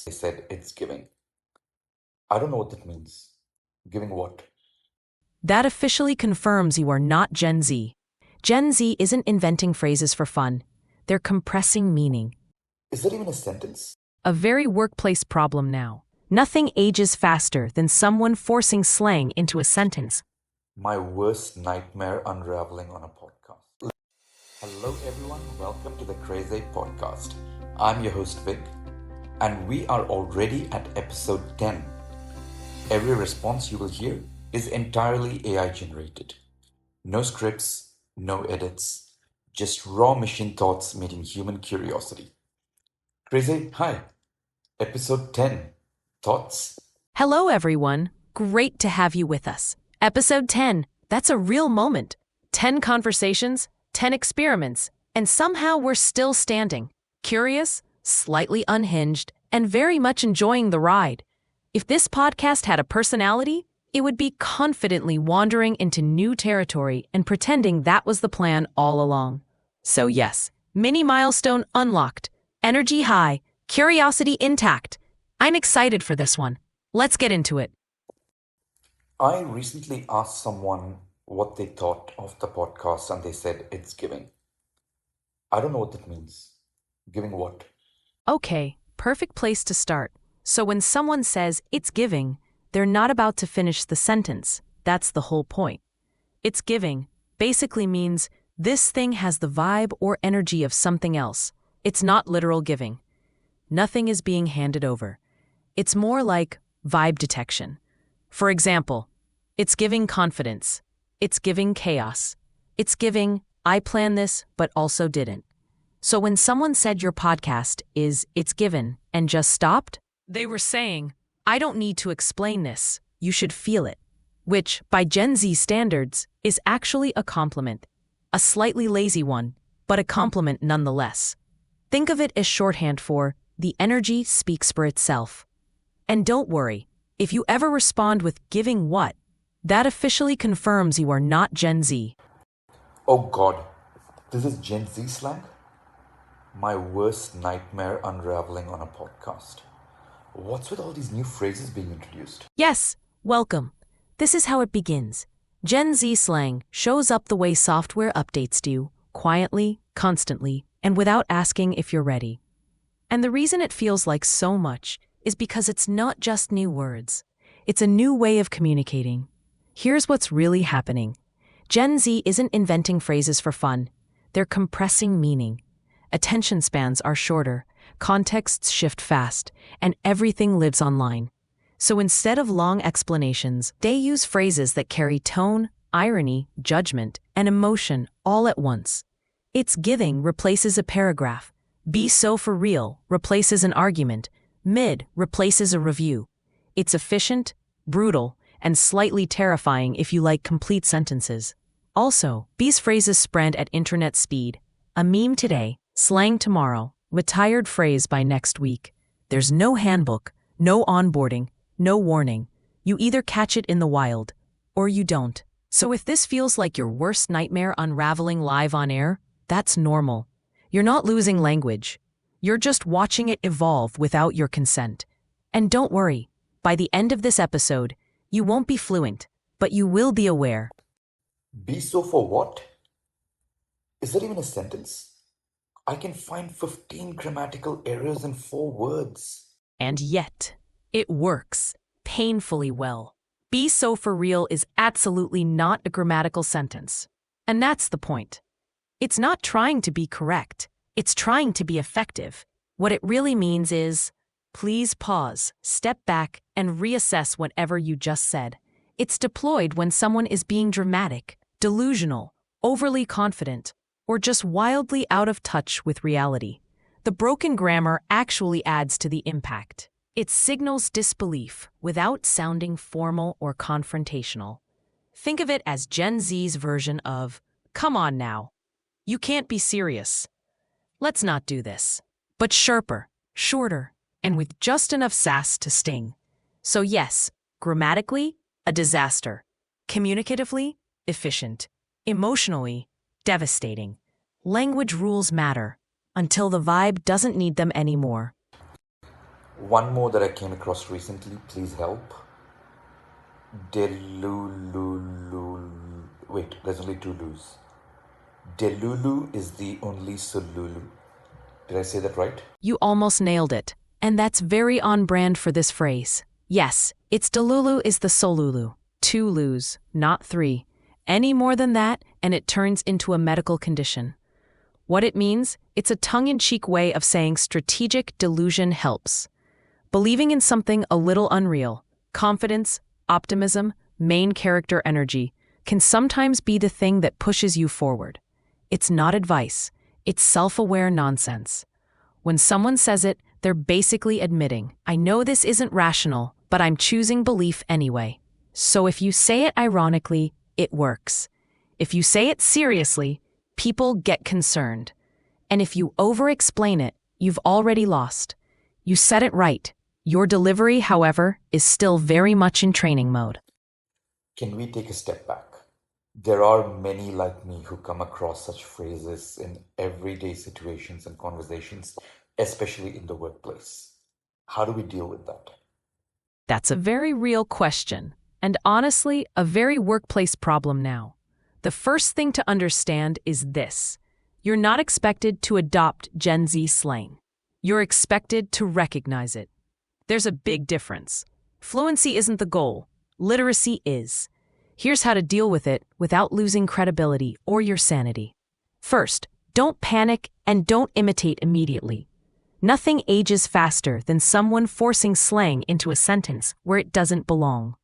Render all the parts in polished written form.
They said it's giving. I don't know what that means. Giving what? That officially confirms you are not Gen Z. Gen Z isn't inventing phrases for fun. They're compressing meaning. Is that even a sentence? A very workplace problem now. Nothing ages faster than someone forcing slang into a sentence. My worst nightmare unraveling on a podcast. Hello everyone, welcome to the CrazAI podcast. I'm your host Vic, and we are already at episode 10. Every response you will hear is entirely AI generated. No scripts, no edits, just raw machine thoughts meeting human curiosity. CrazAI, hi. Episode 10. Thoughts? Hello, everyone. Great to have you with us. Episode 10. That's a real moment. 10 conversations, 10 experiments, and somehow we're still standing. Curious, slightly unhinged, and very much enjoying the ride. If this podcast had a personality, it would be confidently wandering into new territory and pretending that was the plan all along. So yes, mini milestone unlocked, energy high, curiosity intact. I'm excited for this one. Let's get into it. I recently asked someone what they thought of the podcast and they said it's giving. I don't know what that means. Giving what? Okay, perfect place to start. So when someone says it's giving, they're not about to finish the sentence. That's the whole point. It's giving basically means this thing has the vibe or energy of something else. It's not literal giving. Nothing is being handed over. It's more like vibe detection. For example, it's giving confidence. It's giving chaos. It's giving, I planned this, but also didn't. So when someone said your podcast is it's given and just stopped, they were saying, I don't need to explain this. You should feel it. Which, by Gen Z standards, is actually a compliment. A slightly lazy one, but a compliment nonetheless. Think of it as shorthand for the energy speaks for itself. And don't worry, if you ever respond with giving what, that officially confirms you are not Gen Z. Oh God, this is Gen Z slang? My worst nightmare unraveling on a podcast. What's with all these new phrases being introduced? Yes, welcome. This is how it begins. Gen Z slang shows up the way software updates do, quietly, constantly, and without asking if you're ready. And the reason it feels like so much is because it's not just new words. It's a new way of communicating. Here's what's really happening. Gen Z isn't inventing phrases for fun. They're compressing meaning. Attention spans are shorter, contexts shift fast, and everything lives online. So instead of long explanations, they use phrases that carry tone, irony, judgment, and emotion all at once. It's giving replaces a paragraph. Be so for real replaces an argument. Mid replaces a review. It's efficient, brutal, and slightly terrifying if you like complete sentences. Also, these phrases spread at internet speed. A meme today, slang tomorrow, retired phrase by next week. There's no handbook, no onboarding, no warning. You either catch it in the wild, or you don't. So if this feels like your worst nightmare unraveling live on air, that's normal. You're not losing language. You're just watching it evolve without your consent. And don't worry, by the end of this episode, you won't be fluent, but you will be aware. Be so for what? Is that even a sentence? I can find 15 grammatical errors in 4 words. And yet, it works painfully well. Be so for real is absolutely not a grammatical sentence. And that's the point. It's not trying to be correct. It's trying to be effective. What it really means is, please pause, step back, and reassess whatever you just said. It's deployed when someone is being dramatic, delusional, overly confident, or just wildly out of touch with reality. The broken grammar actually adds to the impact. It signals disbelief without sounding formal or confrontational. Think of it as Gen Z's version of, come on now. You can't be serious. Let's not do this. But sharper, shorter, and with just enough sass to sting. So yes, grammatically, a disaster. Communicatively, efficient. Emotionally, devastating. Language rules matter until the vibe doesn't need them anymore. One more that I came across recently, please help. Delulu. Wait, there's only two Lus. Delulu is the only Sululu. Did I say that right? You almost nailed it. And that's very on brand for this phrase. Yes, it's Delulu is the Solulu. 2 Lus, not 3. Any more than that, and it turns into a medical condition. What it means? It's a tongue-in-cheek way of saying strategic delusion helps. Believing in something a little unreal, confidence, optimism, main character energy, can sometimes be the thing that pushes you forward. It's not advice. It's self-aware nonsense. When someone says it, they're basically admitting, I know this isn't rational, but I'm choosing belief anyway. So if you say it ironically, it works. If you say it seriously, people get concerned. And if you over-explain it, you've already lost. You said it right. Your delivery, however, is still very much in training mode. Can we take a step back? There are many like me who come across such phrases in everyday situations and conversations, especially in the workplace. How do we deal with that? That's a very real question, and honestly, a very workplace problem now. The first thing to understand is this. You're not expected to adopt Gen Z slang. You're expected to recognize it. There's a big difference. Fluency isn't the goal. Literacy is. Here's how to deal with it without losing credibility or your sanity. First, don't panic and don't imitate immediately. Nothing ages faster than someone forcing slang into a sentence where it doesn't belong.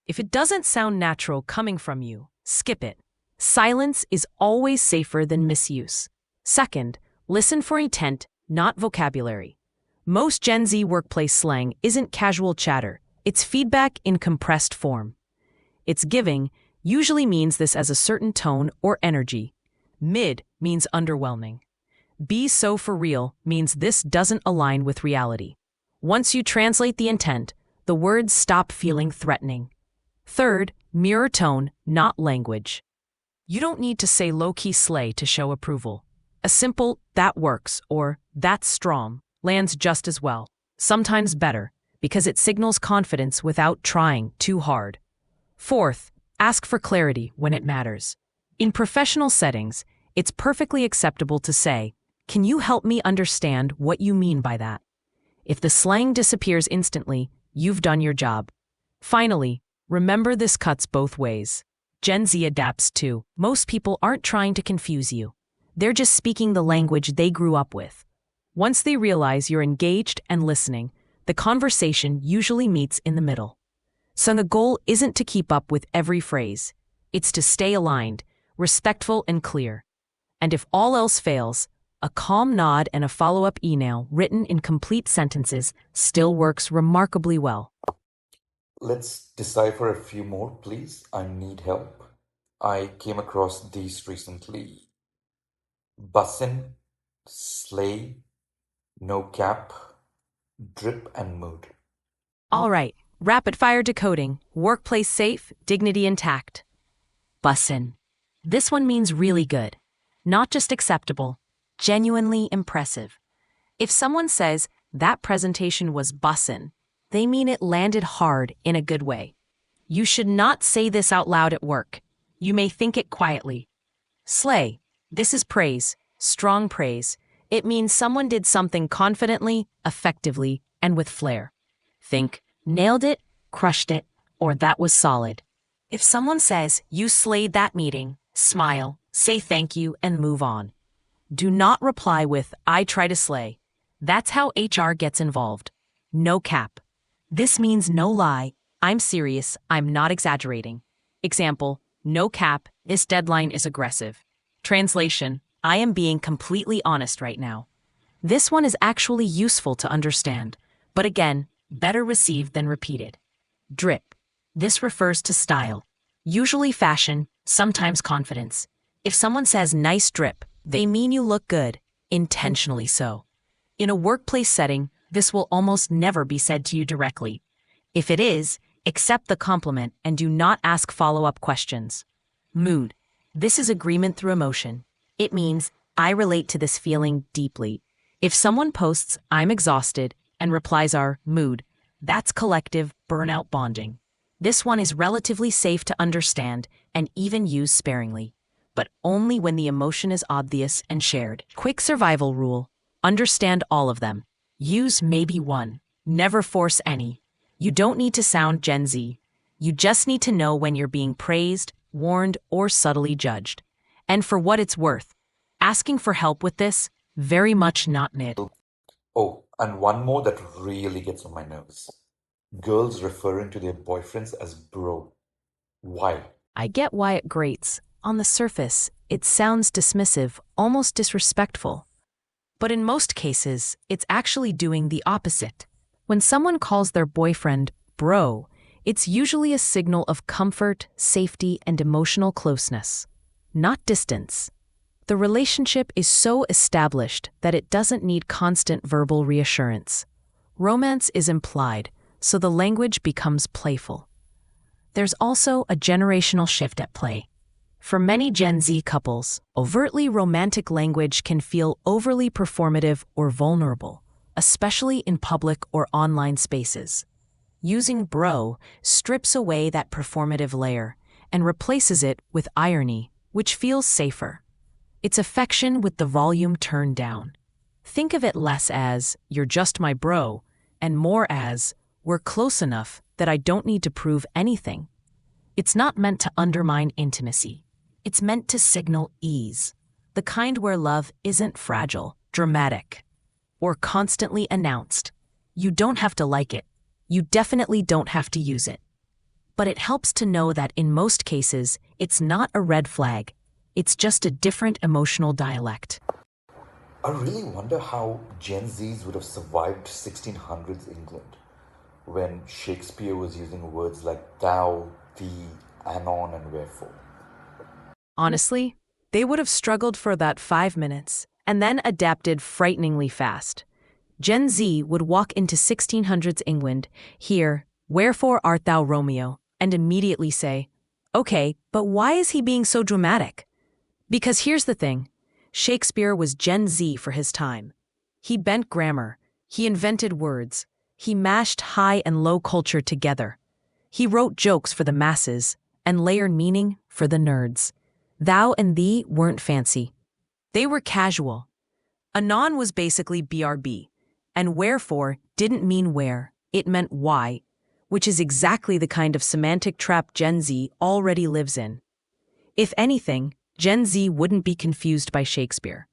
If it doesn't sound natural coming from you, skip it. Silence is always safer than misuse. Second, listen for intent, not vocabulary. Most Gen Z workplace slang isn't casual chatter. It's feedback in compressed form. It's giving usually means this as a certain tone or energy. Mid means underwhelming. Be so for real means this doesn't align with reality. Once you translate the intent, the words stop feeling threatening. Third, mirror tone, not language. You don't need to say low-key slay to show approval. A simple, that works, or that's strong, lands just as well, sometimes better, because it signals confidence without trying too hard. Fourth, ask for clarity when it matters. In professional settings, it's perfectly acceptable to say, can you help me understand what you mean by that? If the slang disappears instantly, you've done your job. Finally, remember this cuts both ways. Gen Z adapts too. Most people aren't trying to confuse you. They're just speaking the language they grew up with. Once they realize you're engaged and listening, the conversation usually meets in the middle. So the goal isn't to keep up with every phrase. It's to stay aligned, respectful and clear. And if all else fails, a calm nod and a follow-up email written in complete sentences still works remarkably well. Let's decipher a few more, please. I need help. I came across these recently. Bussin', slay, no cap, drip and mood. All right, rapid-fire decoding, workplace safe, dignity intact. Bussin'. This one means really good, not just acceptable, genuinely impressive. If someone says, that presentation was bussin', they mean it landed hard in a good way. You should not say this out loud at work. You may think it quietly. Slay. This is praise, strong praise. It means someone did something confidently, effectively, and with flair. Think, nailed it, crushed it, or that was solid. If someone says, you slayed that meeting, smile, say thank you, and move on. Do not reply with, I try to slay. That's how HR gets involved. No cap. This means no lie. I'm serious. I'm not exaggerating. Example, no cap. This deadline is aggressive. Translation, I am being completely honest right now. This one is actually useful to understand, but again, better received than repeated. Drip. This refers to style. Usually fashion, sometimes confidence. If someone says nice drip, they mean you look good, intentionally so. In a workplace setting, this will almost never be said to you directly. If it is, accept the compliment and do not ask follow-up questions. Mood. This is agreement through emotion. It means, I relate to this feeling deeply. If someone posts, I'm exhausted, and replies are mood. That's collective burnout bonding. This one is relatively safe to understand and even use sparingly, but only when the emotion is obvious and shared. Quick survival rule: understand all of them. Use maybe one. Never force any. You don't need to sound Gen Z. You just need to know when you're being praised, warned, or subtly judged. And for what it's worth, asking for help with this, very much not it. Oh, and one more that really gets on my nerves. Girls referring to their boyfriends as bro. Why? I get why it grates. On the surface, it sounds dismissive, almost disrespectful. But in most cases, it's actually doing the opposite. When someone calls their boyfriend bro, it's usually a signal of comfort, safety, and emotional closeness, not distance. The relationship is so established that it doesn't need constant verbal reassurance. Romance is implied, so the language becomes playful. There's also a generational shift at play. For many Gen Z couples, overtly romantic language can feel overly performative or vulnerable, especially in public or online spaces. Using bro strips away that performative layer and replaces it with irony, which feels safer. It's affection with the volume turned down. Think of it less as, "you're just my bro," and more as, "we're close enough that I don't need to prove anything." It's not meant to undermine intimacy. It's meant to signal ease, the kind where love isn't fragile, dramatic, or constantly announced. You don't have to like it. You definitely don't have to use it. But it helps to know that in most cases, it's not a red flag. It's just a different emotional dialect. I really wonder how Gen Zs would have survived 1600s England when Shakespeare was using words like thou, thee, anon, and wherefore. Honestly, they would have struggled for about 5 minutes and then adapted frighteningly fast. Gen Z would walk into 1600s England, hear, "Wherefore art thou Romeo?" and immediately say, "Okay, but why is he being so dramatic?" Because here's the thing, Shakespeare was Gen Z for his time. He bent grammar, he invented words, he mashed high and low culture together. He wrote jokes for the masses and layered meaning for the nerds. Thou and thee weren't fancy. They were casual. Anon was basically BRB, and wherefore didn't mean where, it meant why, which is exactly the kind of semantic trap Gen Z already lives in. If anything, Gen Z wouldn't be confused by Shakespeare.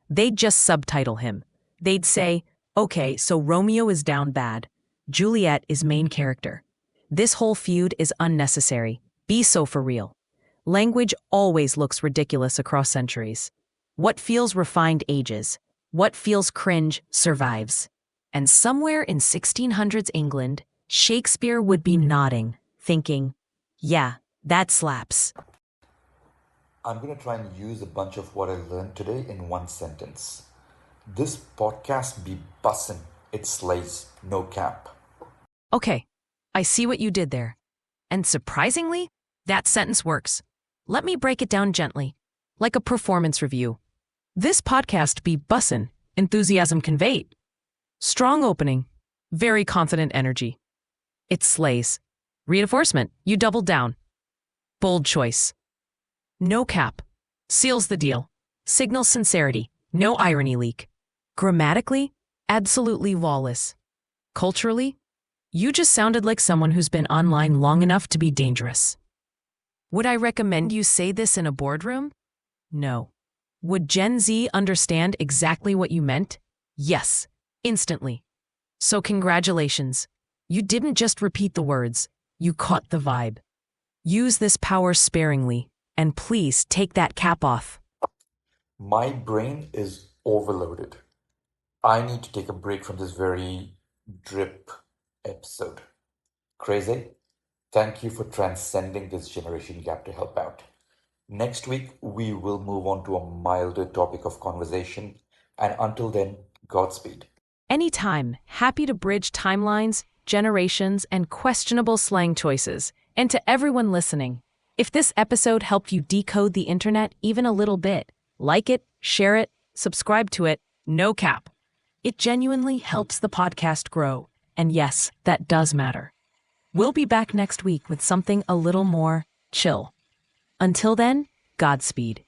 They'd just subtitle him. They'd say, "Okay, so Romeo is down bad. Juliet is main character. This whole feud is unnecessary. Be so for real." Language always looks ridiculous across centuries. What feels refined ages. What feels cringe survives. And somewhere in 1600s England, Shakespeare would be nodding, thinking, "Yeah, that slaps." I'm going to try and use a bunch of what I learned today in one sentence. This podcast be bussin'. It slays, no cap. Okay, I see what you did there. And surprisingly, that sentence works. Let me break it down gently, like a performance review. This podcast be bussin', enthusiasm conveyed. Strong opening, very confident energy. It slays. Reinforcement, you doubled down. Bold choice. No cap. Seals the deal. Signals sincerity. No irony leak. Grammatically, absolutely flawless. Culturally, you just sounded like someone who's been online long enough to be dangerous. Would I recommend you say this in a boardroom? No. Would Gen Z understand exactly what you meant? Yes, instantly. So congratulations. You didn't just repeat the words, you caught the vibe. Use this power sparingly, and please take that cap off. My brain is overloaded. I need to take a break from this very drip episode. Crazy, thank you for transcending this generation gap to help out. Next week, we will move on to a milder topic of conversation. And until then, Godspeed. Anytime, happy to bridge timelines, generations, and questionable slang choices. And to everyone listening, if this episode helped you decode the internet even a little bit, like it, share it, subscribe to it, no cap. It genuinely helps the podcast grow. And yes, that does matter. We'll be back next week with something a little more chill. Until then, Godspeed.